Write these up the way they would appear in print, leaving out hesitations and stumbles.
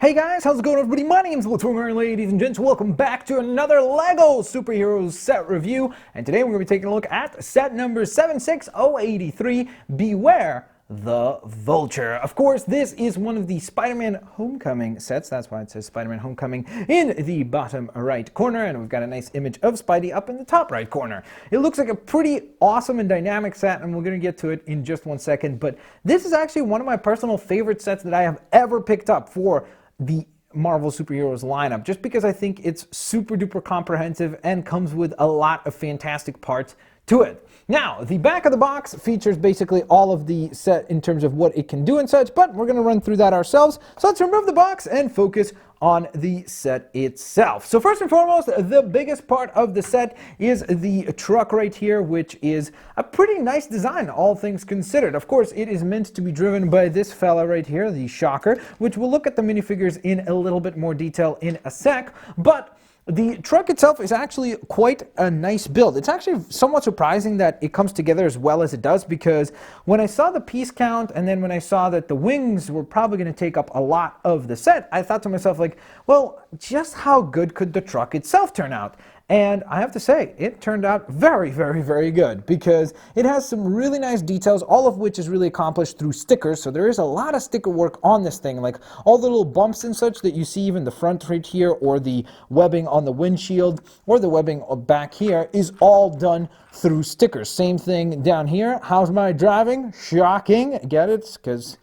Hey guys, how's it going everybody? My name's Blitzwinger, ladies and gents. Welcome back to another LEGO Superheroes set review. And today we're going to be taking a look at set number 76083, Beware the Vulture. Of course, this is one of the Spider-Man Homecoming sets. That's why it says Spider-Man Homecoming in the bottom right corner. And we've got a nice image of Spidey up in the top right corner. It looks like a pretty awesome and dynamic set, and we're going to get to it in just one second. But this is actually one of my personal favorite sets that I have ever picked up for the Marvel Superheroes lineup, just because I think it's super duper comprehensive and comes with a lot of fantastic parts to it. Now, the back of the box features basically all of the set in terms of what it can do and such, but we're going to run through that ourselves. So let's remove the box and focus on the set itself. So first and foremost, the biggest part of the set is the truck right here, which is a pretty nice design, all things considered. Of course, it is meant to be driven by this fella right here, the Shocker, which we'll look at the minifigures in a little bit more detail in a sec, but the truck itself is actually quite a nice build. It's actually somewhat surprising that it comes together as well as it does, because when I saw the piece count and then when I saw that the wings were probably going to take up a lot of the set, I thought to myself, like, well, just how good could the truck itself turn out? And I have to say, it turned out very, very, very good, because it has some really nice details, all of which is really accomplished through stickers. So there is a lot of sticker work on this thing, like all the little bumps and such that you see, even the front right here, or the webbing on the windshield, or the webbing back here, is all done through stickers. Same thing down here. How's my driving? Shocking. Get it? Because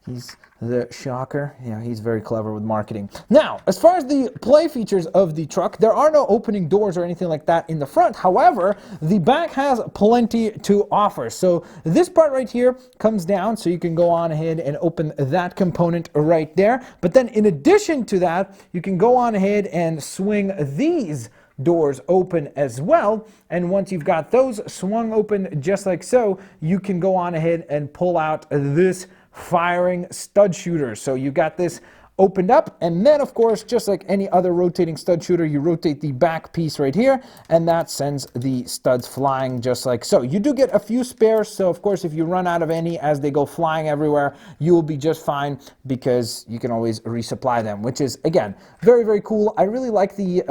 he's the Shocker. Yeah, he's very clever with marketing. Now, as far as the play features of the truck, there are no opening doors or anything like that in the front. However, the back has plenty to offer. So this part right here comes down, so you can go on ahead and open that component right there. But then in addition to that, you can go on ahead and swing these doors open as well, and once you've got those swung open just like so, you can go on ahead and pull out this firing stud shooter. So you got this opened up, and then of course, just like any other rotating stud shooter, you rotate the back piece right here, and that sends the studs flying just like so. You do get a few spares, so of course if you run out of any as they go flying everywhere, you will be just fine, because you can always resupply them, which is, again, very, very cool. I really like the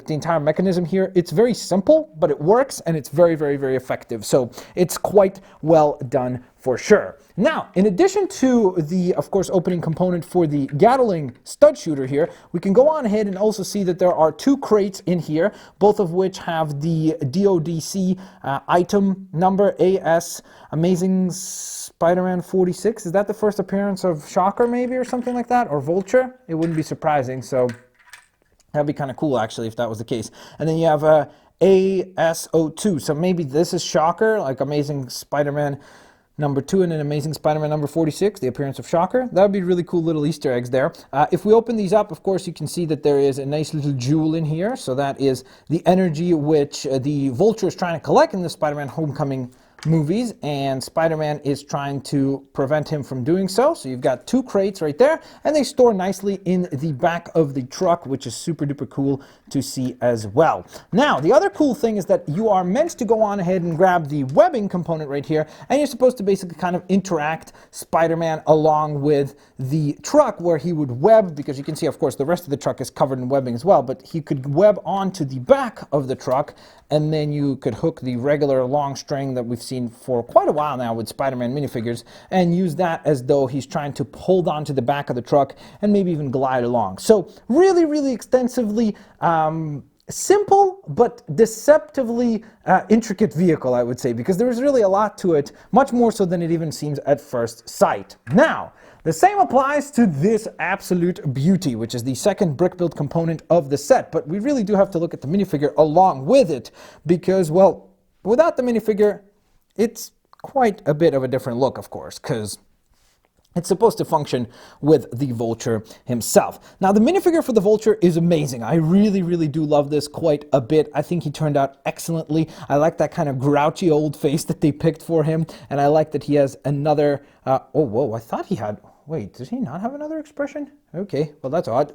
entire mechanism here. It's very simple, but it works, and it's very, very, very effective. So it's quite well done for sure. Now, in addition to the, of course, opening component for the Gatling stud shooter here, we can go on ahead and also see that there are two crates in here, both of which have the DODC item number AS Amazing Spider-Man 46. Is that the first appearance of Shocker maybe, or something like that? Or Vulture? It wouldn't be surprising, so that'd be kind of cool actually if that was the case. And then you have AS02, so maybe this is Shocker, like Amazing Spider-Man number 2 and an Amazing Spider-Man number 46, the appearance of Shocker. That would be really cool little Easter eggs there. If we open these up, of course, you can see that there is a nice little jewel in here. So that is the energy which the Vulture is trying to collect in the Spider-Man Homecoming movies, and Spider-Man is trying to prevent him from doing so. So you've got two crates right there, and they store nicely in the back of the truck, which is super duper cool to see as well. Now, the other cool thing is that you are meant to go on ahead and grab the webbing component right here, and you're supposed to basically kind of interact Spider-Man along with the truck, where he would web, because you can see, of course, the rest of the truck is covered in webbing as well, but he could web onto the back of the truck, and then you could hook the regular long string that we've seen for quite a while now with Spider-Man minifigures, and use that as though he's trying to hold on to the back of the truck and maybe even glide along. So really, really extensively simple but deceptively intricate vehicle, I would say, because there's really a lot to it, much more so than it even seems at first sight. Now, the same applies to this absolute beauty, which is the second brick build component of the set, but we really do have to look at the minifigure along with it, because, well, without the minifigure, it's quite a bit of a different look, of course, because it's supposed to function with the Vulture himself. Now, the minifigure for the Vulture is amazing. I really, really do love this quite a bit. I think he turned out excellently. I like that kind of grouchy old face that they picked for him, and I like that he has another... oh, whoa, I thought he had... Wait, does he not have another expression? Okay, well, that's odd.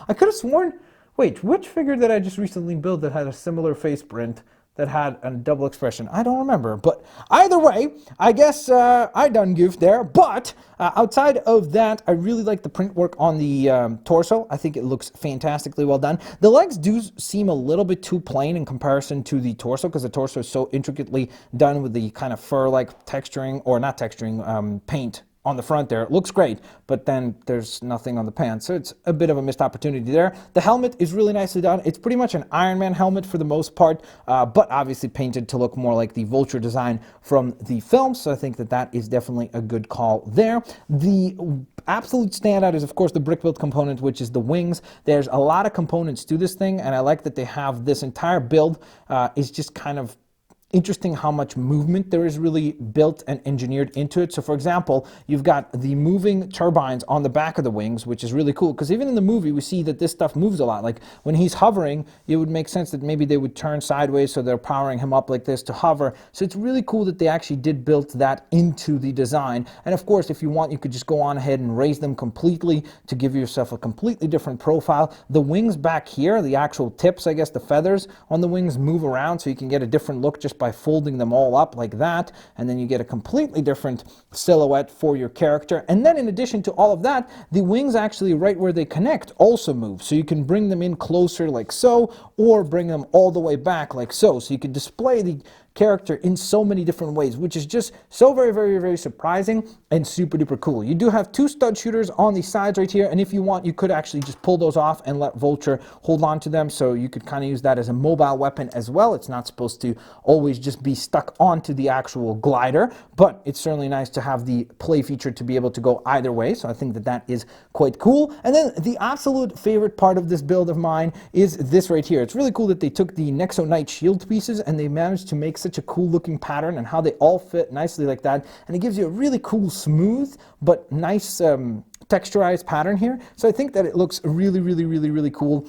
I could have sworn... Wait, which figure did I just recently build that had a similar face print that had a double expression? I don't remember, but either way, I guess I done goofed there. But outside of that, I really like the print work on the torso. I think it looks fantastically well done. The legs do seem a little bit too plain in comparison to the torso, because the torso is so intricately done with the kind of fur-like texturing, or not texturing, paint on the front there. It looks great, but then there's nothing on the pants, so it's a bit of a missed opportunity there. The helmet is really nicely done. It's pretty much an Iron Man helmet for the most part, but obviously painted to look more like the Vulture design from the film, so I think that that is definitely a good call there. The absolute standout is, of course, the brick build component, which is the wings. There's a lot of components to this thing, and I like that they have this entire build is just kind of interesting how much movement there is really built and engineered into it. So for example, you've got the moving turbines on the back of the wings, which is really cool, because even in the movie we see that this stuff moves a lot. Like when he's hovering, it would make sense that maybe they would turn sideways, so they're powering him up like this to hover. So it's really cool that they actually did build that into the design. And of course, if you want, you could just go on ahead and raise them completely to give yourself a completely different profile. The wings back here, the actual tips, I guess the feathers on the wings, move around, so you can get a different look just by folding them all up like that, and then you get a completely different silhouette for your character. And then in addition to all of that, the wings actually right where they connect also move, so you can bring them in closer like so, or bring them all the way back like so. So you can display the character in so many different ways, which is just so very, very, very surprising and super duper cool. You do have two stud shooters on the sides right here, and if you want, you could actually just pull those off and let Vulture hold on to them, so you could kind of use that as a mobile weapon as well. It's not supposed to always just be stuck onto the actual glider, but it's certainly nice to have the play feature to be able to go either way, so I think that that is quite cool. And then the absolute favorite part of this build of mine is this right here. It's really cool that they took the Nexo Knight shield pieces and they managed to make such a cool looking pattern, and how they all fit nicely like that, and it gives you a really cool, smooth but nice texturized pattern here. So I think that it looks really, really, really, really cool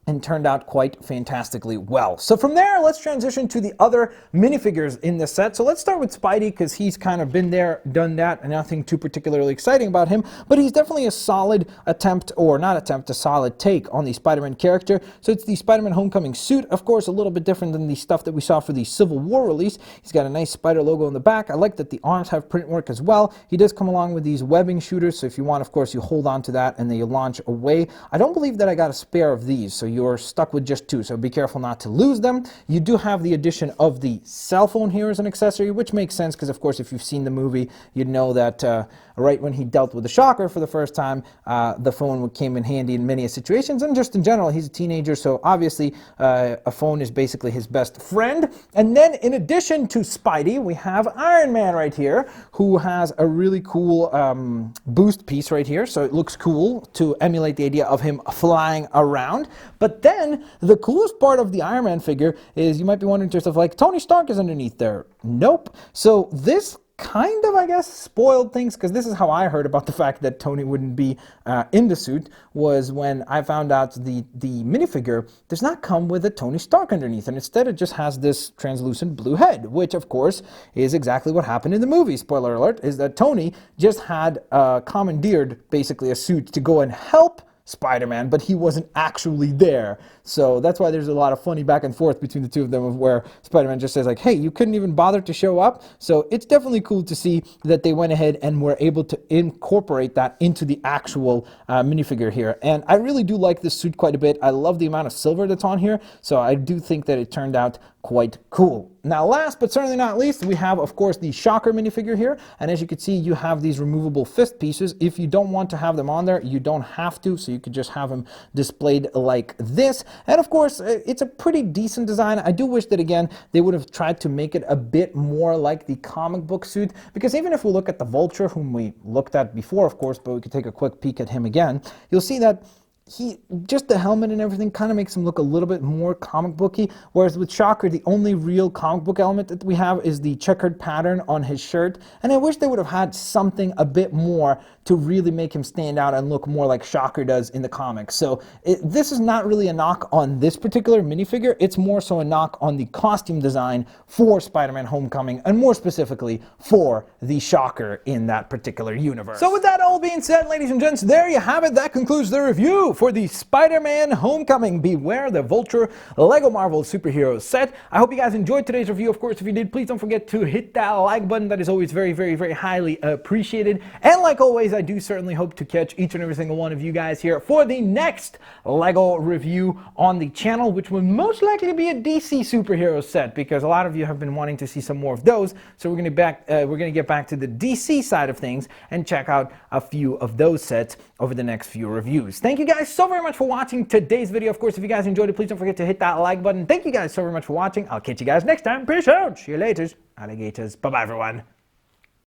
and turned out quite fantastically well. So from there, let's transition to the other minifigures in this set. So let's start with Spidey, because he's kind of been there, done that, and nothing too particularly exciting about him, but he's definitely a solid attempt, or not attempt, a solid take on the Spider-Man character. So it's the Spider-Man Homecoming suit, of course, a little bit different than the stuff that we saw for the Civil War release. He's got a nice spider logo on the back. I like that the arms have print work as well. He does come along with these webbing shooters, so if you want, of course, you hold on to that and then you launch away. I don't believe that I got a spare of these, so you're stuck with just two, so be careful not to lose them. You do have the addition of the cell phone here as an accessory, which makes sense, because of course if you've seen the movie, you'd know that right when he dealt with the Shocker for the first time, the phone came in handy in many situations, and just in general, he's a teenager, so obviously a phone is basically his best friend. And then in addition to Spidey, we have Iron Man right here, who has a really cool boost piece right here, so it looks cool to emulate the idea of him flying around. But then the coolest part of the Iron Man figure is, you might be wondering to yourself, like, Tony Stark is underneath there. Nope. So this kind of, I guess, spoiled things, because this is how I heard about the fact that Tony wouldn't be in the suit, was when I found out the minifigure does not come with a Tony Stark underneath, and instead it just has this translucent blue head, which of course is exactly what happened in the movie. Spoiler alert, is that Tony just had commandeered basically a suit to go and help Spider-Man, but he wasn't actually there. So that's why there's a lot of funny back and forth between the two of them, of where Spider-Man just says like, hey, you couldn't even bother to show up. So it's definitely cool to see that they went ahead and were able to incorporate that into the actual minifigure here. And I really do like this suit quite a bit. I love the amount of silver that's on here, so I do think that it turned out quite cool. Now last but certainly not least, we have of course the Shocker minifigure here, and as you can see, you have these removable fist pieces. If you don't want to have them on there, you don't have to, so you could just have them displayed like this. And of course, it's a pretty decent design. I do wish that, again, they would have tried to make it a bit more like the comic book suit, because even if we look at the Vulture, whom we looked at before, of course, but we could take a quick peek at him again, you'll see that just the helmet and everything kind of makes him look a little bit more comic booky, whereas with Shocker, the only real comic book element that we have is the checkered pattern on his shirt, and I wish they would have had something a bit more to really make him stand out and look more like Shocker does in the comics. So this is not really a knock on this particular minifigure, it's more so a knock on the costume design for Spider-Man Homecoming, and more specifically for the Shocker in that particular universe. So with that all being said, ladies and gents, there you have it. That concludes the review for the Spider-Man Homecoming Beware the Vulture Lego Marvel Superhero set. I hope you guys enjoyed today's review. Of course, if you did, please don't forget to hit that like button. That is always very, very, very highly appreciated. And like always, I do certainly hope to catch each and every single one of you guys here for the next Lego review on the channel, which will most likely be a DC superhero set, because a lot of you have been wanting to see some more of those. So we're going to get back to the DC side of things and check out a few of those sets over the next few reviews. Thank you guys so very much for watching today's video. Of course, if you guys enjoyed it, please don't forget to hit that like button. Thank you guys so very much for watching. I'll catch you guys next time. Peace out. See you later, alligators. Bye-bye, everyone.